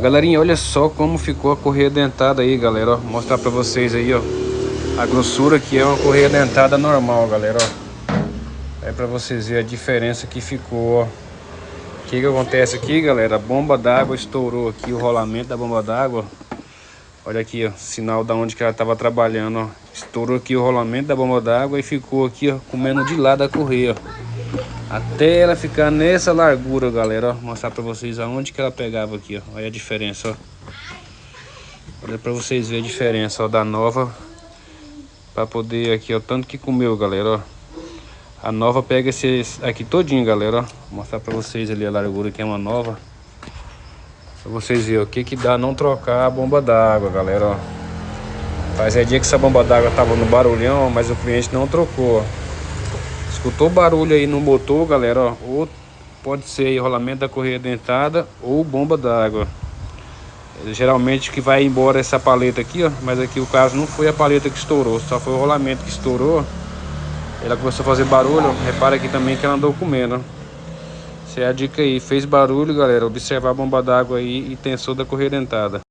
Galerinha, olha só como ficou a correia dentada aí, galera, ó. Vou mostrar pra vocês aí, ó, a grossura que é uma correia dentada normal, galera, ó. É pra vocês verem a diferença que ficou, ó. O que que acontece aqui, galera? A bomba d'água estourou aqui, o rolamento da bomba d'água. Olha aqui, ó, sinal da onde que ela tava trabalhando, ó. Estourou aqui o rolamento da bomba d'água e ficou aqui, ó, comendo de lado a correia, ó. Até ela ficar nessa largura, galera, ó. Vou mostrar pra vocês aonde que ela pegava aqui, ó. Olha a diferença, ó. Olha pra vocês verem a diferença, ó, da nova pra poder aqui, ó, tanto que comeu, galera, ó. A nova pega esse aqui todinho, galera, ó. Vou mostrar pra vocês ali a largura que é uma nova. Pra vocês verem o que que dá não trocar a bomba d'água, galera, ó. Fazia dia que essa bomba d'água tava no barulhão, mas o cliente não trocou, ó. Escutou barulho aí no motor, galera, ó. Ou pode ser aí rolamento da correia dentada ou bomba d'água. Geralmente que vai embora essa paleta aqui, ó. Mas aqui o caso não foi a paleta que estourou, só foi o rolamento que estourou. Ela começou a fazer barulho, ó. Repara aqui também que ela andou comendo, ó. Essa é a dica aí. Fez barulho, galera, observar a bomba d'água aí e tensor da correia dentada.